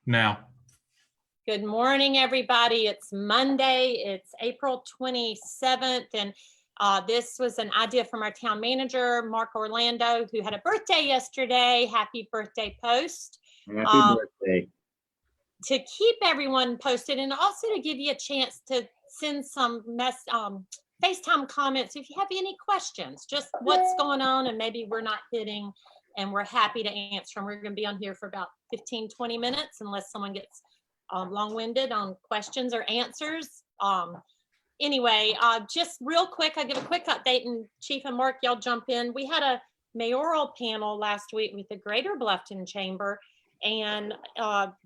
Now, Good morning, everybody. It's Monday. It's April 27th. And this was an idea from our town manager, Mark Orlando, who had a birthday yesterday. Happy birthday post. Happy birthday. To keep everyone posted and also to give you a chance to send some FaceTime comments if you have any questions, just what's going on and maybe we're not hitting, and we're happy to answer them. We're going to be on here for about 15-20 minutes unless someone gets long-winded on questions or answers. Anyway, just real quick, I'll give a quick update, and Chief and Mark, y'all jump in. We had a mayoral panel last week with the Greater Bluffton Chamber, and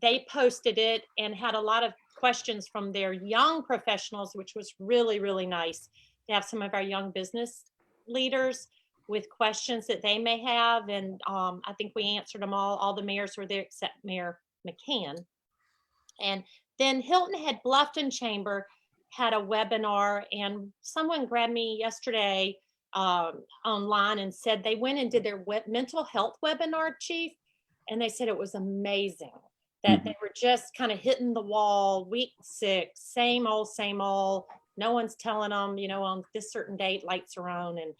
they posted it and had a lot of questions from their young professionals, which was really, really nice to have some of our young business leaders with questions that they may have. And I think we answered them all. All the mayors were there except Mayor McCann. And then Hilton Head Bluffton Chamber had a webinar, and someone grabbed me yesterday online and said they went and did their mental health webinar, Chief, and they said it was amazing, that they were just kind of hitting the wall, week 6, same old, no one's telling them, you know, on this certain date lights are on, and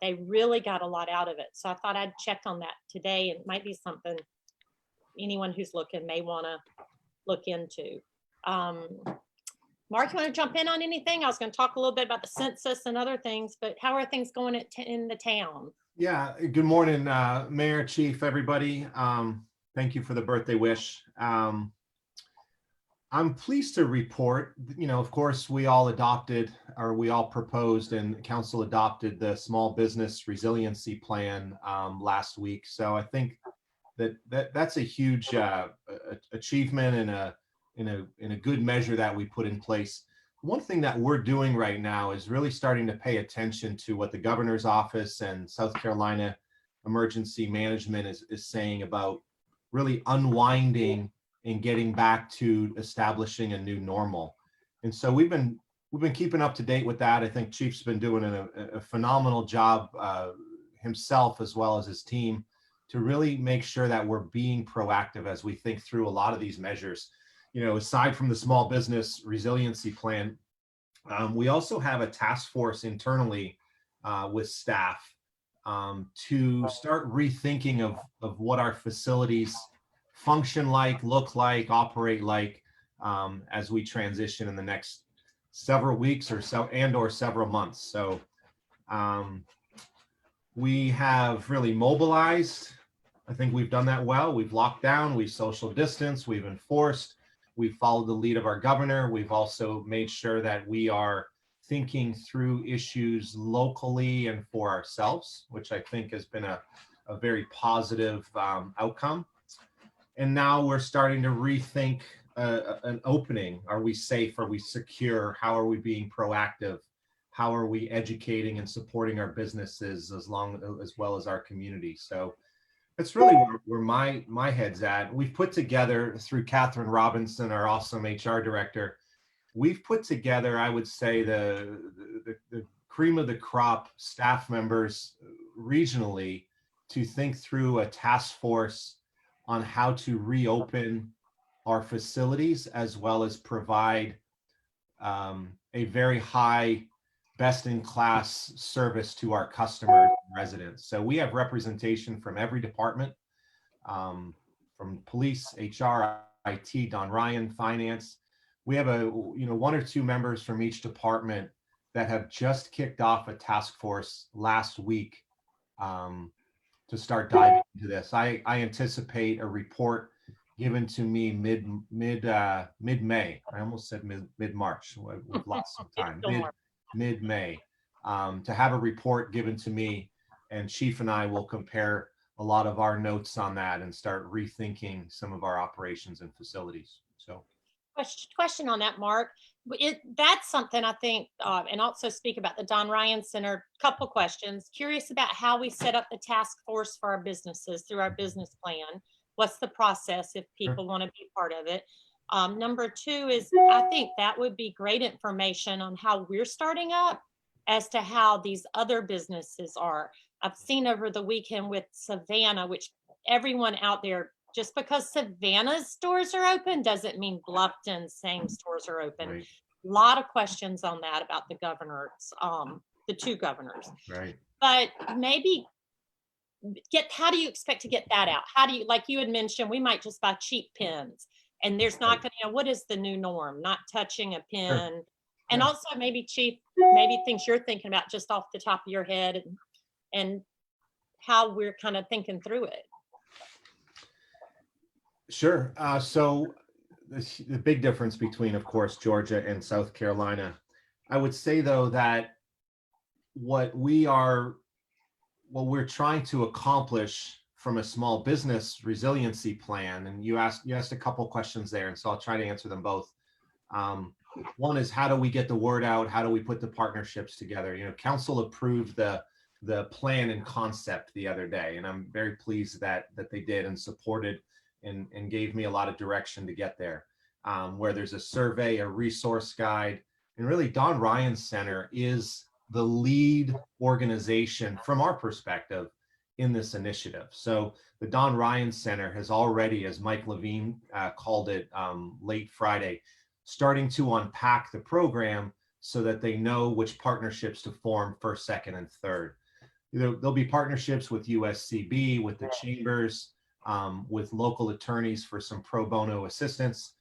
they really got a lot out of it. So I thought I'd check on that today, and it might be something anyone who's looking may want to look into. Mark, you want to jump in on anything? I was going to talk a little bit about the census and other things, but how are things going in the town? yeah, good morning, Mayor, Chief, everybody. Thank you for the birthday wish. I'm pleased to report, you know, of course, we all proposed and council adopted the small business resiliency plan last week. So I think that's a huge achievement and a good measure that we put in place. One thing that we're doing right now is really starting to pay attention to what the governor's office and South Carolina emergency management is saying about really unwinding and getting back to establishing a new normal. And so we've been keeping up to date with that. I think Chief's been doing a phenomenal job himself as well as his team to really make sure that we're being proactive as we think through a lot of these measures. You know, aside from the small business resiliency plan, we also have a task force internally with staff to start rethinking of what our facilities function like, look like, operate like as we transition in the next several weeks or so, or several months. So we have really mobilized. I think we've done that well. We've locked down, we've social distanced, we've enforced, we've followed the lead of our governor. We've also made sure that we are thinking through issues locally and for ourselves, which I think has been a very positive outcome. And now we're starting to rethink an opening. Are we safe? Are we secure? How are we being proactive? How are we educating and supporting our businesses as well as our community? So that's really where my head's at. We've put together, through Catherine Robinson, our awesome HR director, we've put together, I would say, the cream of the crop staff members regionally to think through a task force on how to reopen our facilities as well as provide a very high best-in-class service to our customers and residents. So we have representation from every department, from police, HR, IT, Don Ryan, finance. We have one or two members from each department that have just kicked off a task force last week to start diving into this. I anticipate a report given to me mid-May. I almost said mid-March. We've lost some time. Mid-May, to have a report given to me, and Chief and I will compare a lot of our notes on that and start rethinking some of our operations and facilities. So question on that, Mark. That's something I think, and also speak about the Don Ryan Center. Couple questions. Curious about how we set up the task force for our businesses through our business plan. What's the process if people want to be part of it? Number 2 is, I think that would be great information on how we're starting up as to how these other businesses are. I've seen over the weekend with Savannah, which everyone out there just because Savannah's stores are open doesn't mean Bluffton's same stores are open. Right, A lot of questions on that about the governors, the two governors. right. But maybe how do you expect to get that out? How do you, like you had mentioned, we might just buy cheap pens, and there's not going to, what is the new norm? Not touching a Sure. pen. And Yeah. also maybe Chief, maybe things you're thinking about just off the top of your head, and how we're kind of thinking through it. Sure. So the big difference between, of course, Georgia and South Carolina, I would say though that what we're trying to accomplish from a small business resiliency plan, and you asked a couple questions there, and so I'll try to answer them both. One is, how do we get the word out? How do we put the partnerships together? You know, council approved the plan and concept the other day, and I'm very pleased that they did and supported and gave me a lot of direction to get there. Where there's a survey, a resource guide, and really Don Ryan Center is the lead organization from our perspective in this initiative. So the Don Ryan Center has already, as Mike Levine called it late Friday, starting to unpack the program so that they know which partnerships to form first, second, and third. There'll be partnerships with USCB, with the chambers, with local attorneys for some pro bono assistance.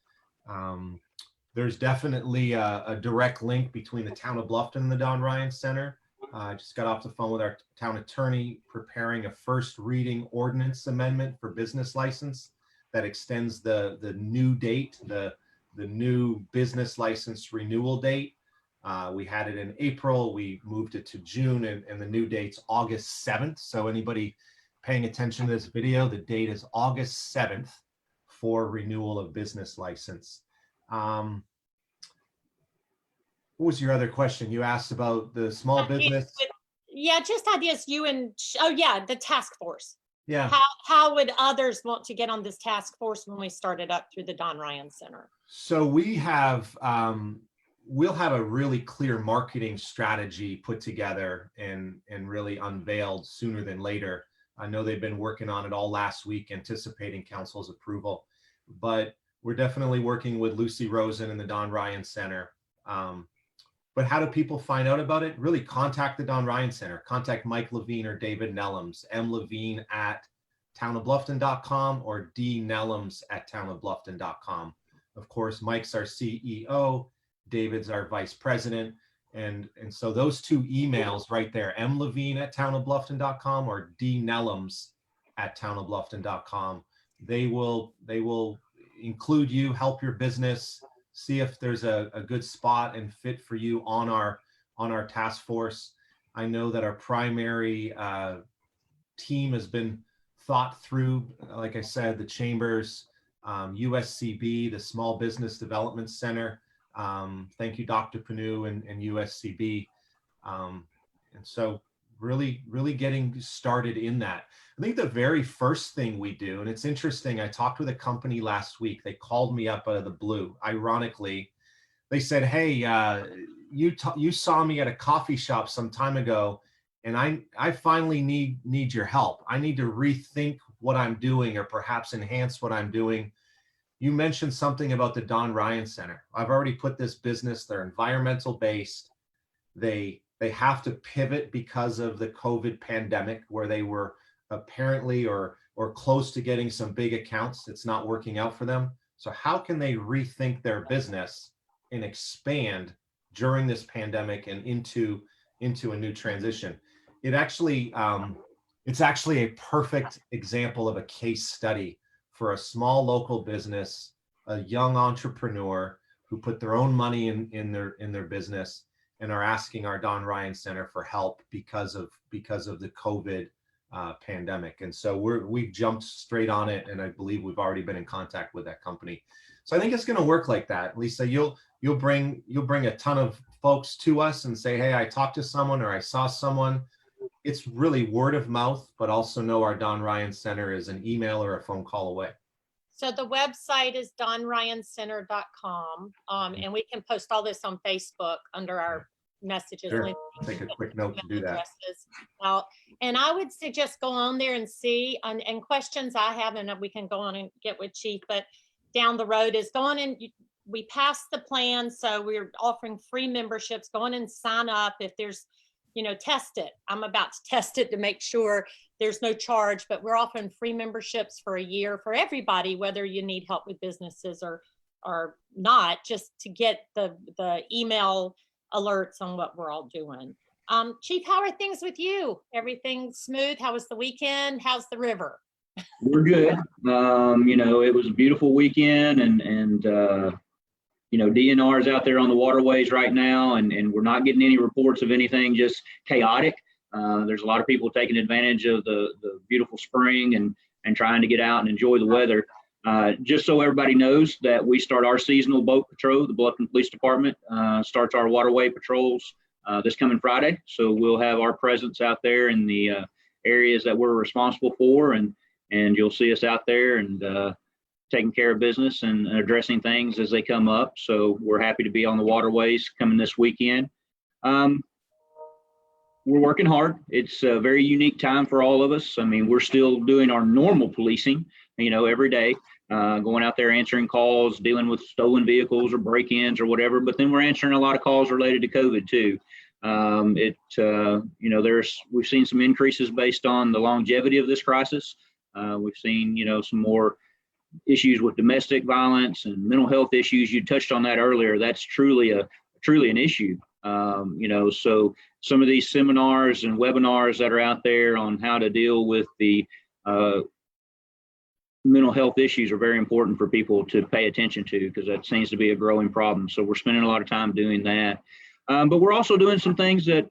There's definitely a direct link between the town of Bluffton and the Don Ryan Center. I just got off the phone with our town attorney preparing a first reading ordinance amendment for business license that extends the new date, the new business license renewal date. We had it in April, we moved it to June, and the new date's August 7th. So anybody paying attention to this video, the date is August 7th for renewal of business license. What was your other question? You asked about the small business. Yeah, just ideas. The task force. Yeah. How would others want to get on this task force when we start it up through the Don Ryan Center? So we have, we'll have a really clear marketing strategy put together and really unveiled sooner than later. I know they've been working on it all last week, anticipating council's approval, but we're definitely working with Lucy Rosen and the Don Ryan Center. But how do people find out about it? Really contact the Don Ryan Center. Contact Mike Levine or David Nellums, mlevine@townofbluffton.com or dnellums@townofbluffton.com. Of course, Mike's our CEO, David's our vice president. And so those two emails right there, mlevine@townofbluffton.com or dnellums@townofbluffton.com, they will include you, help your business, see if there's a good spot and fit for you on our task force. I know that our primary team has been thought through, like I said, the chambers, USCB, the Small Business Development Center. Thank you, Dr. Panu and USCB. And so really getting started in that. I think the very first thing we do, and it's interesting, I talked with a company last week. They called me up out of the blue. Ironically, they said, hey, you saw me at a coffee shop some time ago, and I finally need your help. I need to rethink what I'm doing or perhaps enhance what I'm doing. You mentioned something about the Don Ryan Center. I've already put this business, they're environmental based. They have to pivot because of the COVID pandemic, where they were apparently or close to getting some big accounts. It's not working out for them. So how can they rethink their business and expand during this pandemic and into a new transition? It's actually a perfect example of a case study for a small local business, a young entrepreneur who put their own money in their business and are asking our Don Ryan Center for help because of the COVID pandemic. And so we've jumped straight on it, and I believe we've already been in contact with that company. So I think it's going to work like that. Lisa, you'll bring a ton of folks to us and say, hey, I talked to someone or I saw someone. It's really word of mouth, but also know our Don Ryan Center is an email or a phone call away. So the website is donryancenter.com, and we can post all this on Facebook under our messages. Sure. Lindsay, Take a quick note to do that. addresses out. And I would suggest go on there and see, and questions I have, and we can go on and get with Chief, but down the road is going and we passed the plan. So we're offering free memberships. Go on and sign up. If there's, test it. I'm about to test it to make sure there's no charge, but we're offering free memberships for a year for everybody, whether you need help with businesses or not, just to get the email alerts on what we're all doing. Chief, how are things with you? Everything smooth? How was the weekend? How's the river? We're good. It was a beautiful weekend, and DNR is out there on the waterways right now, and we're not getting any reports of anything just chaotic. There's a lot of people taking advantage of the beautiful spring and trying to get out and enjoy the weather. Just so everybody knows that we start our seasonal boat patrol, the Bluffton Police Department starts our Waterway Patrols this coming Friday. So we'll have our presence out there in the areas that we're responsible for, and you'll see us out there and taking care of business and addressing things as they come up. So we're happy to be on the waterways coming this weekend. We're working hard. It's a very unique time for all of us. I mean, we're still doing our normal policing, every day, going out there answering calls, dealing with stolen vehicles or break-ins or whatever. But then we're answering a lot of calls related to COVID too. We've seen some increases based on the longevity of this crisis. We've seen, some more issues with domestic violence and mental health issues. You touched on that earlier. That's truly an issue. So some of these seminars and webinars that are out there on how to deal with the mental health issues are very important for people to pay attention to, because that seems to be a growing problem. So we're spending a lot of time doing that. But we're also doing some things that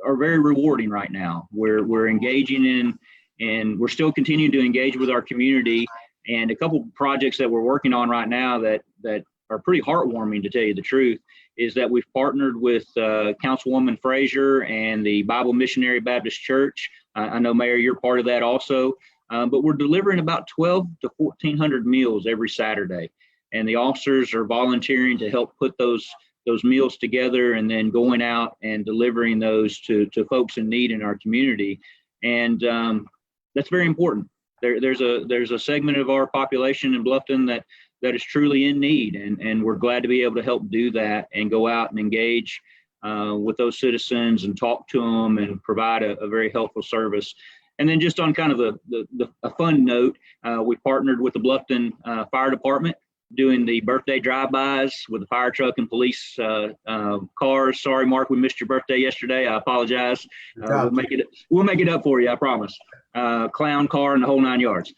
are very rewarding right now. We're engaging in, and we're still continuing to engage with our community. And a couple projects that we're working on right now that are pretty heartwarming, to tell you the truth, is that we've partnered with Councilwoman Frazier and the Bible Missionary Baptist Church. I know, Mayor, you're part of that also. But we're delivering about 12 to 1,400 meals every Saturday. And the officers are volunteering to help put those meals together, and then going out and delivering those to folks in need in our community. And that's very important. There's a segment of our population in Bluffton that is truly in need, and we're glad to be able to help do that and go out and engage with those citizens and talk to them and provide a very helpful service. And then just on kind of a fun note, we partnered with the Bluffton Fire Department, doing the birthday drive-bys with the fire truck and police cars. Sorry, Mark, we missed your birthday yesterday. I apologize. We'll make it up for you, I promise. Clown car and the whole 9 yards.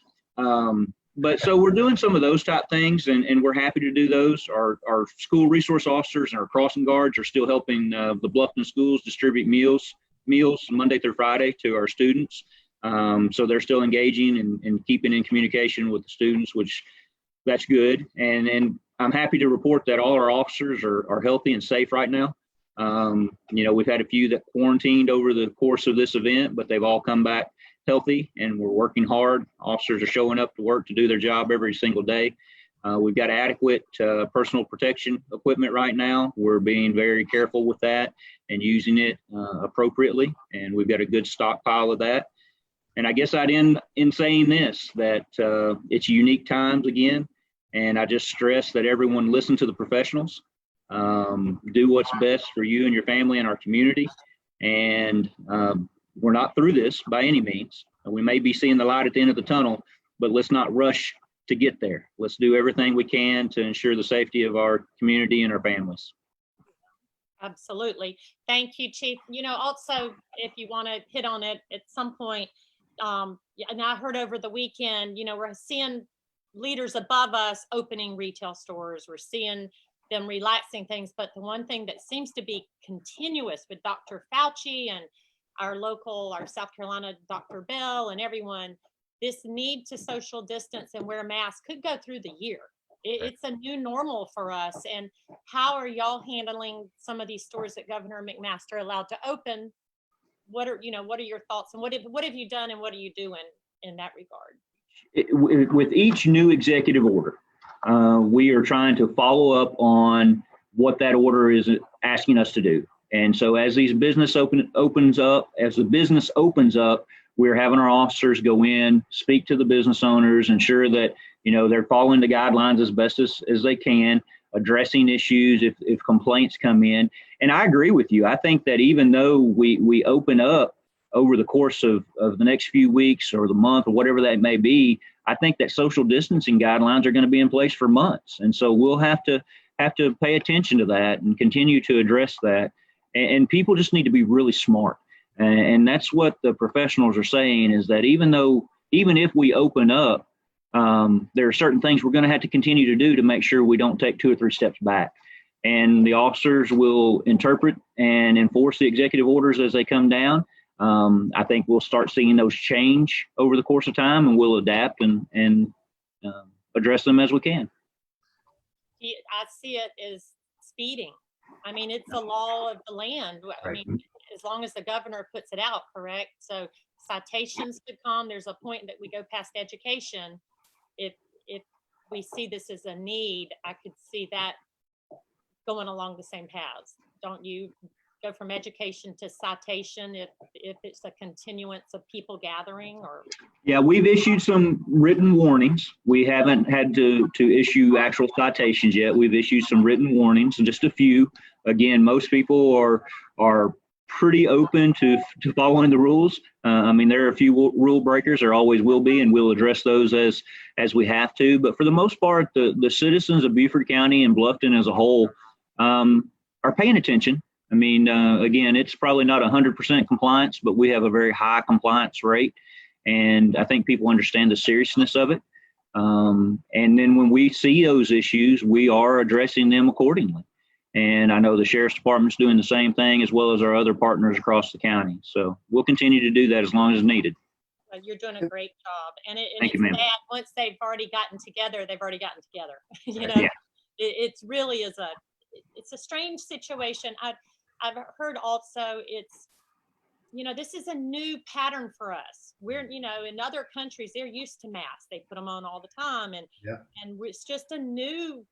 But so we're doing some of those type things, and we're happy to do those. Our school resource officers and our crossing guards are still helping the Bluffton schools distribute meals Monday through Friday to our students. So they're still engaging and keeping in communication with the students, which that's good. And I'm happy to report that all our officers are healthy and safe right now. We've had a few that quarantined over the course of this event, but they've all come back healthy, and we're working hard. Officers are showing up to work to do their job every single day. We've got adequate personal protection equipment right now. We're being very careful with that and using it appropriately, and we've got a good stockpile of that. And I guess I'd end in saying this, that it's unique times again, and I just stress that everyone listen to the professionals, do what's best for you and your family and our community. And we're not through this by any means. We may be seeing the light at the end of the tunnel, but let's not rush to get there. Let's do everything we can to ensure the safety of our community and our families. Absolutely. Thank you, Chief. Also, if you want to hit on it at some point, and I heard over the weekend, we're seeing leaders above us opening retail stores. We're seeing them relaxing things. But the one thing that seems to be continuous with Dr. Fauci and our South Carolina, Dr. Bell, and everyone, this need to social distance and wear masks could go through the year. It's a new normal for us. And how are y'all handling some of these stores that Governor McMaster allowed to open? What are your thoughts, and what have you done, and what are you doing in that regard? With each new executive order, we are trying to follow up on what that order is asking us to do. And so as these business opens up, we're having our officers go in, speak to the business owners, ensure that, they're following the guidelines as best as they can, addressing issues if complaints come in. And I agree with you. I think that even though we open up over the course of the next few weeks or the month or whatever that may be, I think that social distancing guidelines are going to be in place for months. And so we'll have to pay attention to that and continue to address that. And people just need to be really smart. And that's what the professionals are saying, is that even if we open up, there are certain things we're going to have to continue to do to make sure we don't take 2 or 3 steps back. And the officers will interpret and enforce the executive orders as they come down. I think we'll start seeing those change over the course of time, and we'll adapt and address them as we can. I see it as speeding. I mean, it's a law of the land. I mean, as long as the governor puts it out, correct? So citations could come. There's a point that we go past education. If we see this as a need, I could see that going along the same paths. Don't you go from education to citation if it's a continuance of people gathering? Or yeah, we've issued some written warnings. We haven't had to issue actual citations yet. We've issued some written warnings, just a few. Again, most people are pretty open to following the rules. I mean, there are a few rule breakers, there always will be, and we'll address those as we have to. But for the most part, the citizens of Beaufort County and Bluffton as a whole are paying attention. I mean, again, it's probably not 100% compliance, but we have a very high compliance rate. And I think people understand the seriousness of it. And then when we see those issues, we are addressing them accordingly. And I know the Sheriff's Department's doing the same thing, as well as our other partners across the county. So we'll continue to do that as long as needed. you're doing a great job. And Thank you, it's ma'am. sad, once they've already gotten together, they've already gotten together. Yeah. It's really it's a strange situation. I've heard also it's, this is a new pattern for us. We're, in other countries, they're used to masks. They put them on all the time. And it's just a new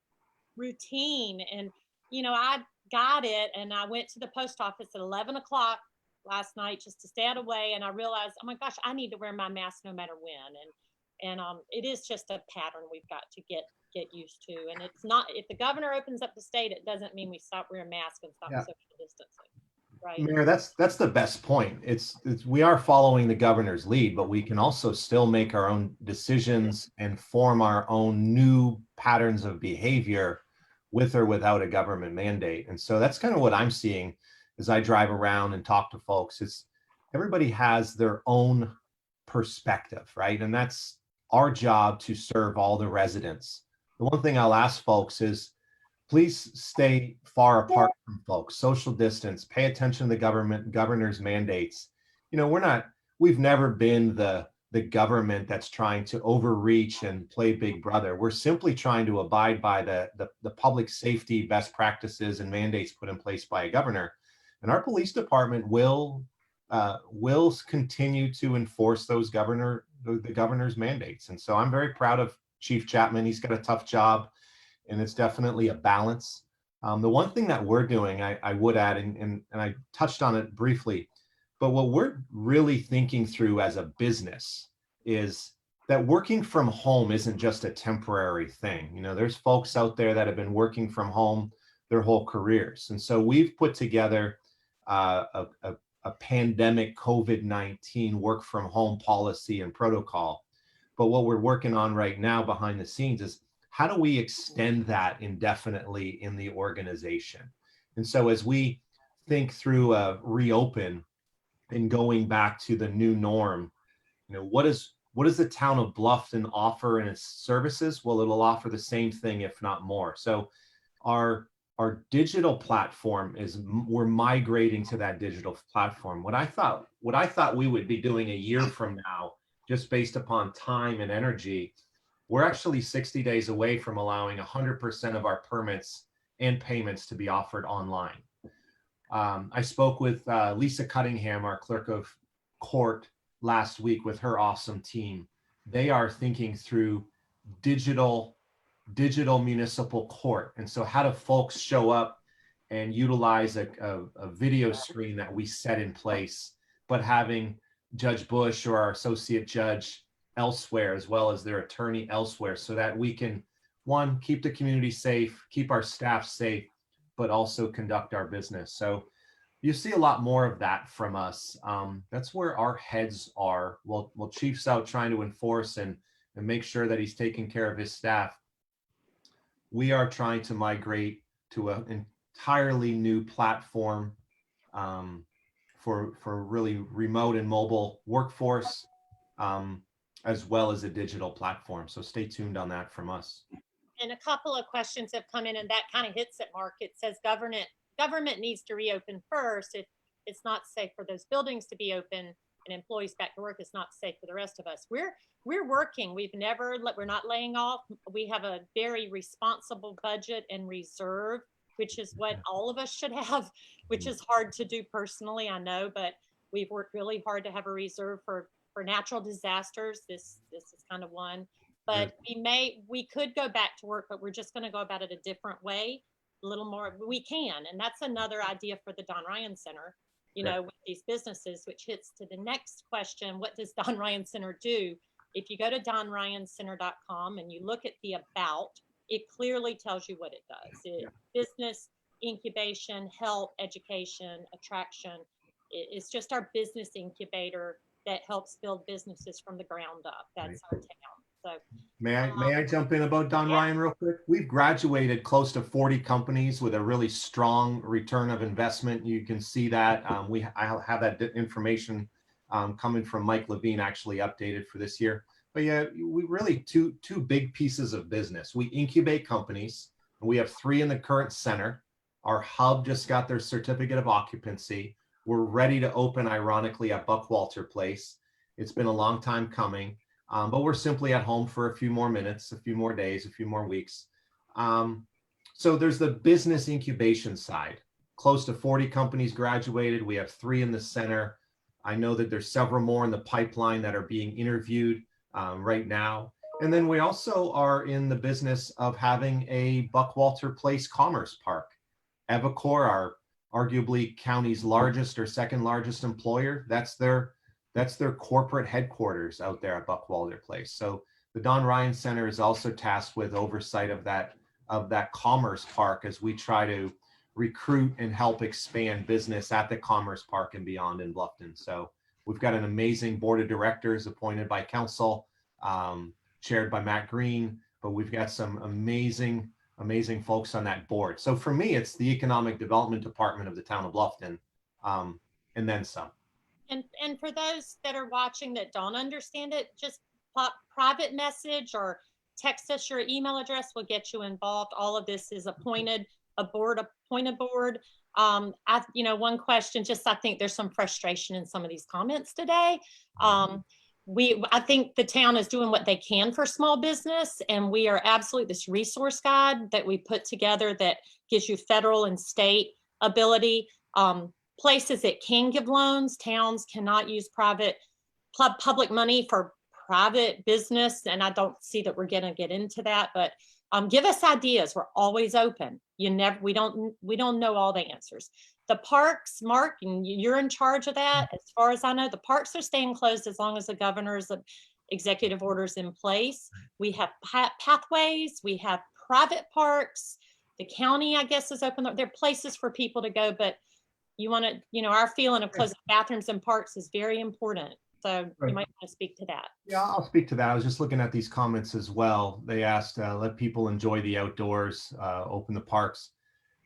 routine. And, I got it. And I went to the post office at 11 o'clock last night just to stay out of the way. And I realized, oh my gosh, I need to wear my mask no matter when. And it is just a pattern we've got to get used to. And it's not, if the governor opens up the state, it doesn't mean we stop wearing masks and stop social distancing. Right. Mayor, that's the best point. It's we are following the governor's lead, but we can also still make our own decisions and form our own new patterns of behavior with or without a government mandate. And so that's kind of what I'm seeing as I drive around and talk to folks. Is everybody has their own perspective, right? And that's our job, to serve all the residents. The one thing I'll ask folks is, please stay far apart from folks, social distance, pay attention to the governor's mandates. We've never been the government that's trying to overreach and play big brother. We're simply trying to abide by the public safety best practices and mandates put in place by a governor. And our police department will continue to enforce those the governor's mandates. And so I'm very proud of Chief Chapman. He's got a tough job, and it's definitely a balance. The one thing that we're doing, I would add, and I touched on it briefly, but what we're really thinking through as a business is that working from home isn't just a temporary thing. There's folks out there that have been working from home their whole careers. And so we've put together a pandemic COVID-19 work from home policy and protocol. But what we're working on right now behind the scenes is, how do we extend that indefinitely in the organization? And so as we think through a reopen and going back to the new norm, what does the town of Bluffton offer in its services? Well, it'll offer the same thing, if not more. So our digital platform we're migrating to that digital platform. What I thought we would be doing a year from now, just based upon time and energy, we're actually 60 days away from allowing 100% of our permits and payments to be offered online. I spoke with Lisa Cunningham, our clerk of court, last week with her awesome team. They are thinking through digital digital municipal court. And so how do folks show up and utilize a video screen that we set in place, but having Judge Bush or our associate judge elsewhere, as well as their attorney elsewhere, so that we can, one, keep the community safe, keep our staff safe, but also conduct our business. So you see a lot more of that from us. That's where our heads are. Well, Chief's out trying to enforce and make sure that he's taking care of his staff. We are trying to migrate to an entirely new platform for really remote and mobile workforce, as well as a digital platform. So stay tuned on that from us. And a couple of questions have come in, and that kind of hits it, Mark. It says government needs to reopen first. If it's not safe for those buildings to be open and employees back to work, it's not safe for the rest of us. We're working. We're not laying off. We have a very responsible budget and reserve, which is what all of us should have, which is hard to do personally, I know, but we've worked really hard to have a reserve for natural disasters. This is kind of one. But we could go back to work, but we're just going to go about it a different way, a little more. We can, and that's another idea for the Don Ryan Center, with these businesses, which hits to the next question: what does Don Ryan Center do? If you go to donryancenter.com and you look at the about, it clearly tells you what it does. Business, incubation, health, education, attraction. It's just our business incubator that helps build businesses from the ground up. That's our town. So may I jump in about Don Ryan real quick? We've graduated close to 40 companies with a really strong return of investment. You can see that. I have that information coming from Mike Levine, actually updated for this year. But yeah, we really two big pieces of business. We incubate companies. We have 3 in the current center. Our hub just got their certificate of occupancy. We're ready to open, ironically, at Buckwalter Place. It's been a long time coming. But we're simply at home for a few more minutes, a few more days, a few more weeks. So there's the business incubation side. Close to 40 companies graduated. We have 3 in the center. I know that there's several more in the pipeline that are being interviewed right now. And then we also are in the business of having a Buckwalter Place Commerce Park. Evacor, our arguably county's largest or second largest employer, that's their corporate headquarters out there at Buckwalter Place. So the Don Ryan Center is also tasked with oversight of that commerce park as we try to recruit and help expand business at the commerce park and beyond in Bluffton. So we've got an amazing board of directors appointed by council, chaired by Matt Green, but we've got some amazing folks on that board. So for me, it's the economic development department of the town of Bluffton, and then some. And for those that are watching that don't understand it, just pop private message or text us your email address. We'll get you involved. All of this is appointed board. One question, I think there's some frustration in some of these comments today. I think the town is doing what they can for small business, and we are absolutely this resource guide that we put together that gives you federal and state ability. Places that can give loans, towns cannot use public money for private business. And I don't see that we're going to get into that, but give us ideas. We're always open. We don't know all the answers. The parks, Mark, and you're in charge of that. As far as I know, the parks are staying closed as long as the governor's executive orders in place. We have pathways, we have private parks. The county, I guess, is open. There are places for people to go, but our feeling of closing bathrooms and parks is very important. So right. You might want to speak to that. Yeah, I'll speak to that. I was just looking at these comments as well. They asked, let people enjoy the outdoors, open the parks.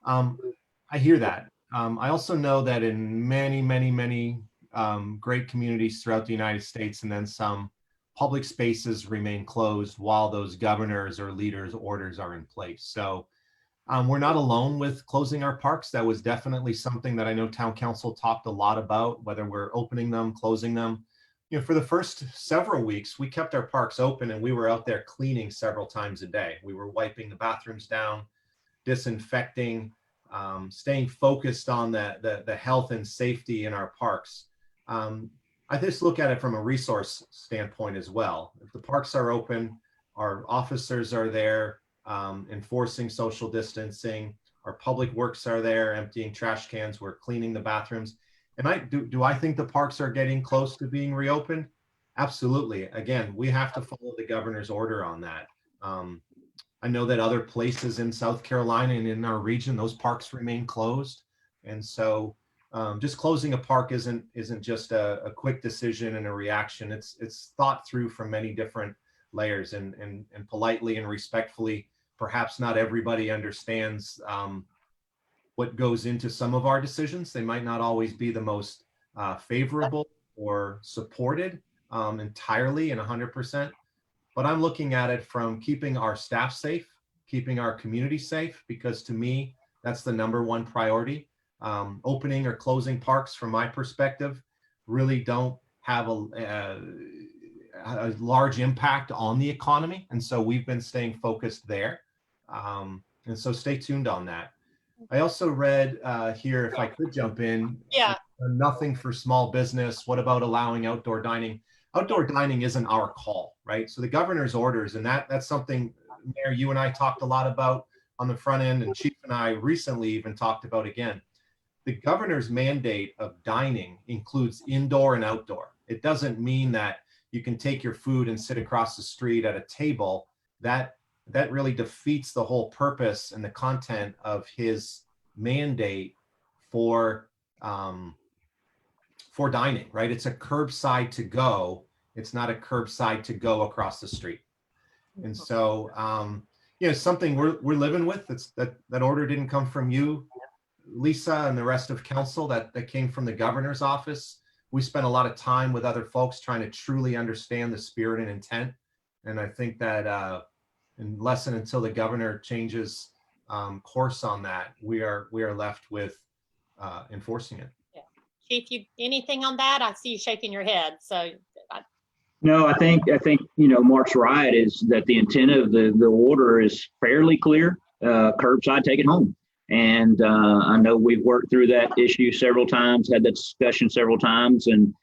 I hear that. I also know that in many, many, many great communities throughout the United States, and then some, public spaces remain closed while those governors or leaders' orders are in place. So we're not alone with closing our parks. That was definitely something that I know town council talked a lot about, whether we're opening them, closing them. For the first several weeks, we kept our parks open and we were out there cleaning several times a day. We were wiping the bathrooms down, disinfecting, staying focused on the health and safety in our parks. I just look at it from a resource standpoint as well. If the parks are open, our officers are there, enforcing social distancing. Our public works are there, emptying trash cans. We're cleaning the bathrooms. And do I think the parks are getting close to being reopened? Absolutely. Again, we have to follow the governor's order on that. I know that other places in South Carolina and in our region, those parks remain closed. And so just closing a park isn't just a quick decision and a reaction. It's thought through from many different layers, and politely and respectfully, perhaps not everybody understands what goes into some of our decisions. They might not always be the most favorable or supported entirely and 100%. But I'm looking at it from keeping our staff safe, keeping our community safe, because to me, that's the #1 priority. Opening or closing parks, from my perspective, really don't have a large impact on the economy. And so we've been staying focused there. And so stay tuned on that. I also read here, if I could jump in, Yeah. nothing for small business. What about allowing outdoor dining? Outdoor dining isn't our call, right? So the governor's orders, and that's something, Mayor, you and I talked a lot about on the front end, and Chief and I recently even talked about again. The governor's mandate of dining includes indoor and outdoor. It doesn't mean that you can take your food and sit across the street at a table. That really defeats the whole purpose and the content of his mandate for dining, right? It's a curbside to go. It's not a curbside to go across the street. And so, something we're living with. That order didn't come from you, Lisa, and the rest of council. That came from the governor's office. We spent a lot of time with other folks trying to truly understand the spirit and intent. And I think that unless and until the governor changes course on that, we are left with enforcing it. Chief, anything on that? I see you shaking your head. So No, I think Mark's right, is that the intent of the order is fairly clear. Curbside, take it home. And I know we've worked through that issue several times, had that discussion several times. And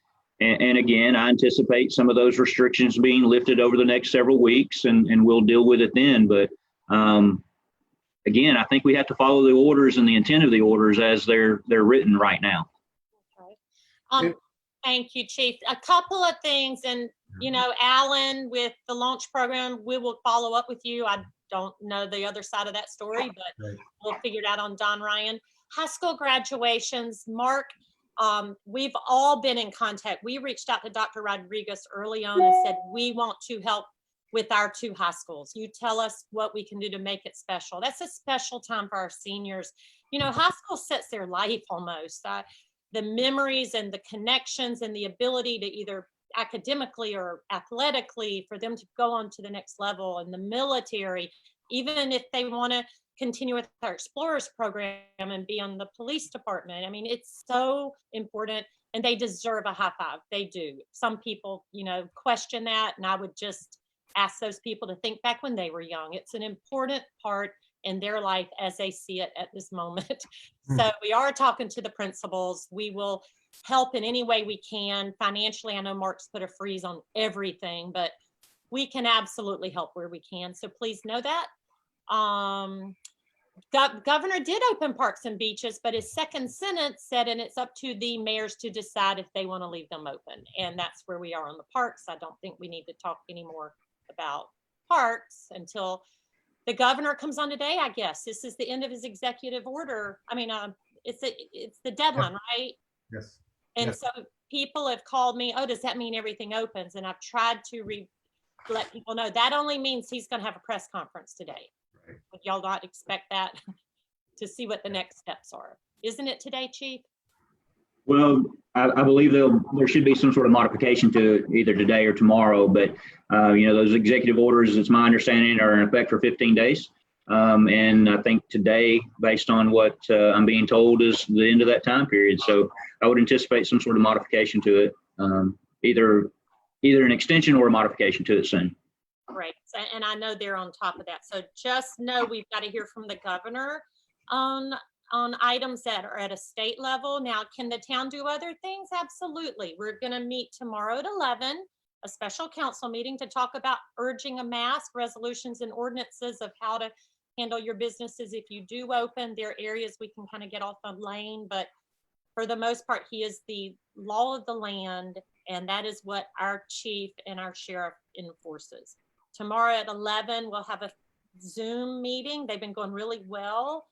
again, I anticipate some of those restrictions being lifted over the next several weeks, and we'll deal with it then. But again, I think we have to follow the orders and the intent of the orders as they're written right now. Thank you, Chief. A couple of things, and Alan, with the launch program, we will follow up with you. I don't know the other side of that story, but we'll figure it out on Don Ryan. High school graduations, Mark, we've all been in contact. We reached out to Dr. Rodriguez early on and said, we want to help with our 2 high schools. You tell us what we can do to make it special. That's a special time for our seniors. High school sets their life almost. The memories and the connections and the ability to either academically or athletically for them to go on to the next level, and the military, even if they want to continue with our Explorers program and be on the police department. I mean, it's so important, and they deserve a high five. They do. Some people, question that, and I would just ask those people to think back when they were young. It's an important part in their life as they see it at this moment. So we are talking to the principals. We will help in any way we can. Financially, I know Mark's put a freeze on everything, but we can absolutely help where we can. So please know that. Governor did open parks and beaches, but his second sentence said, and it's up to the mayors to decide if they want to leave them open. And that's where we are on the parks. I don't think we need to talk anymore about parks until the governor comes on today, I guess. This is the end of his executive order. I mean, it's the deadline, right? Yes. And yes. so people have called me, oh, does that mean everything opens? And I've tried to let people know that only means he's going to have a press conference today. Right. Would y'all not expect that to see what the next steps are? Isn't it today, Chief? Well, I believe there should be some sort of modification to it either today or tomorrow, but those executive orders, it's my understanding, are in effect for 15 days. And I think today, based on what I'm being told, is the end of that time period. So I would anticipate some sort of modification to it, either an extension or a modification to it soon. Great. And I know they're on top of that. So just know we've got to hear from the governor on items that are at a state level. Now, can the town do other things? Absolutely. We're going to meet tomorrow at 11 a special council meeting to talk about urging a mask, resolutions and ordinances of how to handle your businesses. If you do open, there are areas we can kind of get off the lane, but for the most part, he is the law of the land, and that is what our chief and our sheriff enforces. Tomorrow at 11, we'll have a Zoom meeting. They've been going really well.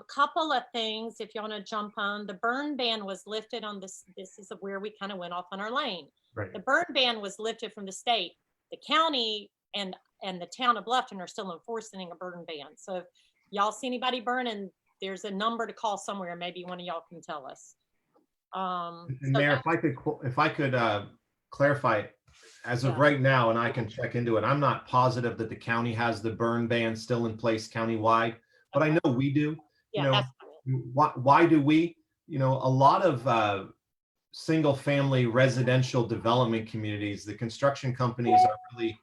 Couple of things, if you want to jump on, the burn ban was lifted on this. This is where we kind of went off on our lane. Right. The burn ban was lifted from the state. The county and the town of Bluffton are still enforcing a burn ban. So if y'all see anybody burning, there's a number to call somewhere. Maybe one of y'all can tell us. And So Mayor, if I could clarify, as of Yeah. right now, and I can check into it, I'm not positive that the county has the burn ban still in place countywide, but I know we do. yeah, You know, that's why do we? You know, a lot of single family residential development communities, the construction companies are really,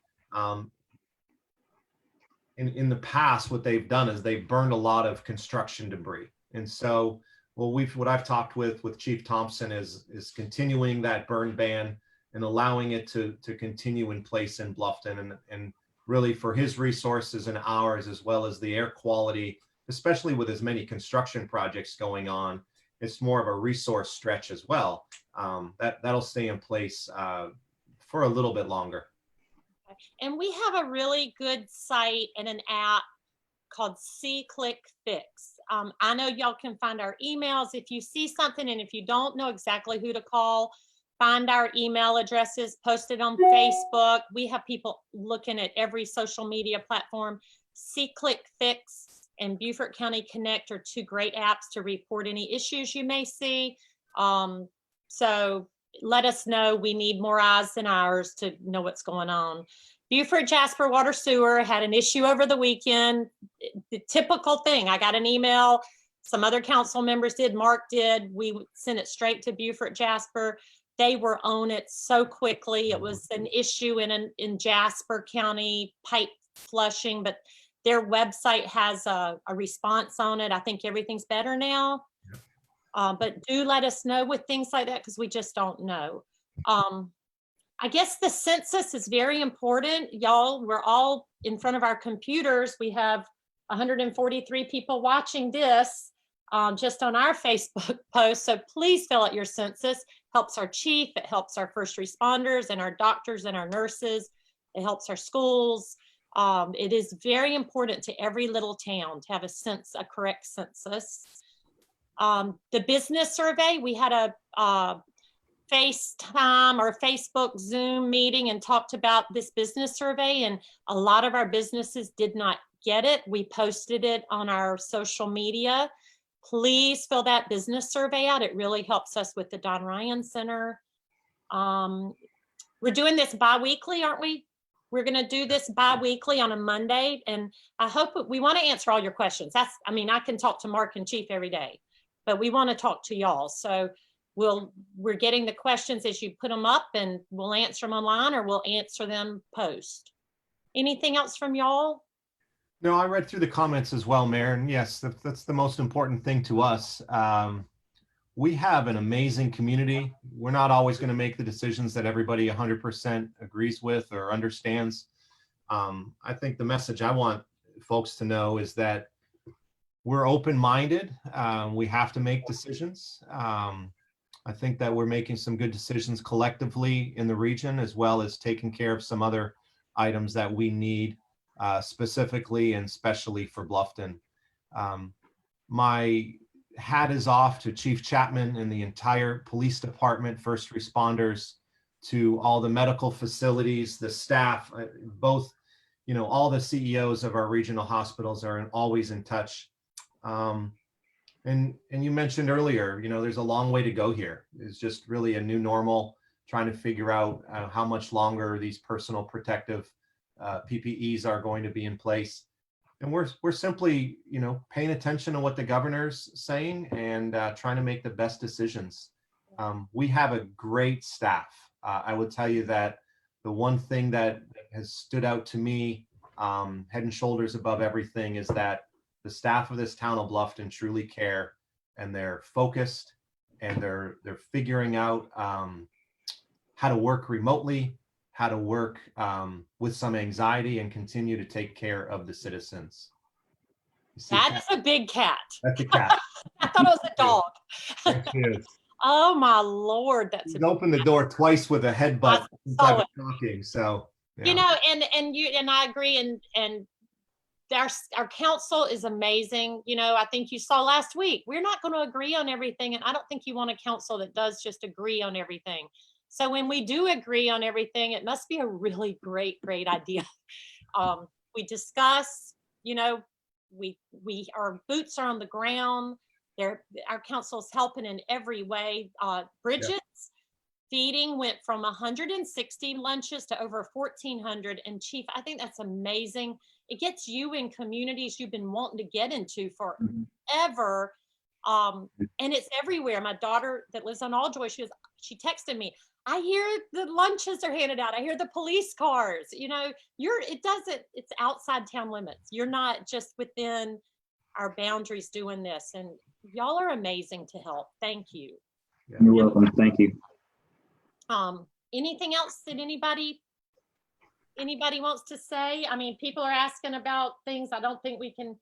in the past, what they've done is they've burned a lot of construction debris. And so, what I've talked with Chief Thompson is continuing that burn ban and allowing it to continue in place in Bluffton, and really for his resources and ours, as well as the air quality, especially with as many construction projects going on, it's more of a resource stretch as well. That'll stay in place for a little bit longer. And we have a really good site and an app called Click Fix. I know y'all can find our emails if you see something, and if you don't know exactly who to call, find our email addresses, post it on Facebook. We have people looking at every social media platform. Click Fix and Beaufort County Connect are two great apps to report any issues you may see. So let us know. We need more eyes than ours to know what's going on. Beaufort Jasper Water Sewer had an issue over the weekend. The typical thing. I got an email. Some other council members did. Mark did. We sent it straight to Beaufort Jasper. They were on it so quickly. It was an issue in Jasper County pipe flushing, but their website has a response on it. I think everything's better now. But do let us know with things like that, because we just don't know. I guess the census is very important. Y'all, we're all in front of our computers. We have 143 people watching this just on our Facebook post. So please fill out your census. Helps our chief, it helps our first responders and our doctors and our nurses. It helps our schools. It is very important to every little town to have a correct census. The business survey, we had a FaceTime or Facebook Zoom meeting and talked about this business survey, and a lot of our businesses did not get it. We posted it on our social media. Please fill that business survey out. It really helps us with the Don Ryan Center. We're doing this bi-weekly, aren't we? We're going to do this bi-weekly on a Monday, and I hope we want to answer all your questions. I mean, I can talk to Mark and Chief every day, but we want to talk to y'all. So we're getting the questions as you put them up, and we'll answer them online or we'll answer them post. Anything else from y'all? No, I read through the comments as well, Mayor, and yes, that's the most important thing to us. We have an amazing community. We're not always going to make the decisions that everybody 100% agrees with or understands. I think the message I want folks to know is that we're open-minded. We have to make decisions. I think that we're making some good decisions collectively in the region, as well as taking care of some other items that we need specifically and specially for Bluffton. My hat is off to Chief Chapman and the entire police department, first responders, to all the medical facilities, the staff, both, all the CEOs of our regional hospitals are always in touch. And you mentioned earlier, there's a long way to go here. It's just really a new normal, trying to figure out how much longer these personal protective PPEs are going to be in place. And we're simply, paying attention to what the governor's saying and trying to make the best decisions. We have a great staff. I would tell you that the one thing that has stood out to me, head and shoulders above everything, is that the staff of this town of Bluffton truly care, and they're focused, and they're figuring out how to work remotely, how to work with some anxiety and continue to take care of the citizens. You see That cat? is a big cat. That's a cat. I thought it was a dog. There she is. Oh my Lord, that's She's opened the door twice with a headbutt I since saw I've been it. talking. So You know, and I agree, and our council is amazing. You know, I think you saw last week, we're not going to agree on everything, and I don't think you want a council that does just agree on everything. So when we do agree on everything, it must be a really great idea. We discuss, you know, our boots are on the ground. Our council's helping in every way. Bridget's feeding went from 160 lunches to over 1,400. And Chief, I think that's amazing. It gets you in communities you've been wanting to get into forever. And it's everywhere. My daughter that lives on Alljoy, she texted me, I hear the lunches are handed out. I hear the police cars, you know, it's outside town limits. You're not just within our boundaries doing this, and y'all are amazing to help. Thank you. Yeah. You're welcome. Thank you. Anything else that anybody wants to say? I mean, people are asking about things I don't think we can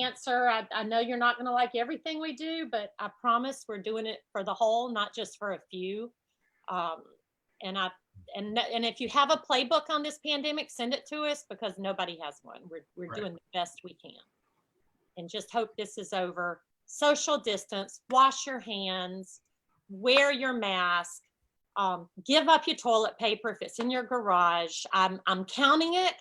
answer. I know you're not going to like everything we do, but I promise we're doing it for the whole, not just for a few. And if you have a playbook on this pandemic, send it to us, because nobody has one. We're Right. doing the best we can, and just hope this is over. Social distance, wash your hands, wear your mask, give up your toilet paper if it's in your garage. I'm counting it.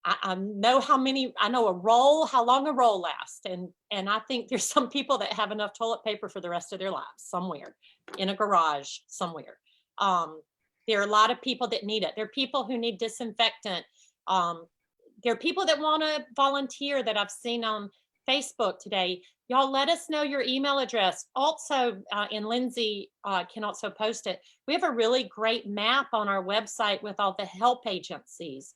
I know how long a roll lasts. And I think there's some people that have enough toilet paper for the rest of their lives somewhere in a garage somewhere. There are a lot of people that need it. There are people who need disinfectant. There are people that want to volunteer that I've seen on Facebook today. Y'all let us know your email address. Also, and Lindsay can also post it. We have a really great map on our website with all the help agencies.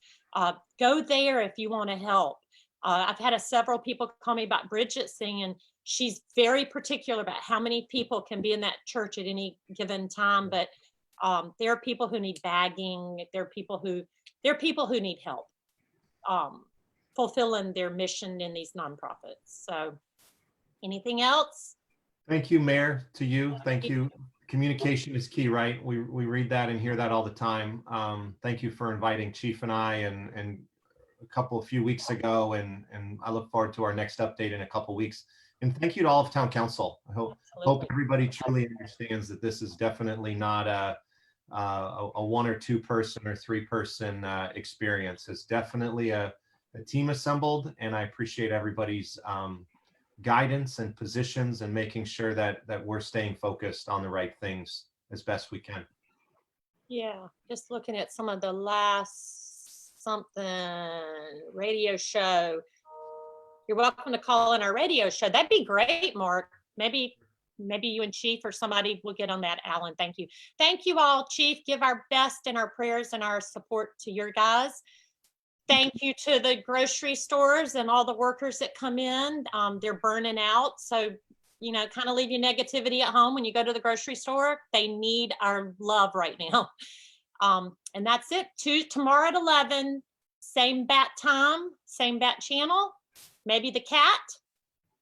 Go there if you want to help. I've had several people call me about Bridget saying she's very particular about how many people can be in that church at any given time. But there are people who need bagging. There are people who need help fulfilling their mission in these nonprofits. So anything else? Thank you, Mayor, to you. Thank you. Communication is key, right? We read that and hear that all the time. Thank you for inviting Chief and I and a few weeks ago, and I look forward to our next update in a couple weeks. And thank you to all of Town Council. I hope everybody truly understands that this is definitely not a 1 or 2 person or 3 person experience. It's definitely a team assembled, and I appreciate everybody's guidance and positions and making sure that we're staying focused on the right things as best we can. Yeah, just looking at some of the last radio show. You're welcome to call in our radio show. That'd be great, Mark. Maybe you and Chief or somebody will get on that. Alan, thank you. Thank you all, Chief. Give our best and our prayers and our support to your guys. Thank you to the grocery stores and all the workers that come in. They're burning out. So, you know, kind of leave your negativity at home when you go to the grocery store. They need our love right now. And that's it. Tomorrow at 11, same bat time, same bat channel. Maybe the cat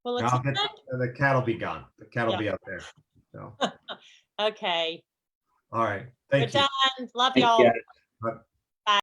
will attend. The cat will be gone. The cat will be up there. So. Okay. All right. Thank you. We're done. Love Thank y'all. you.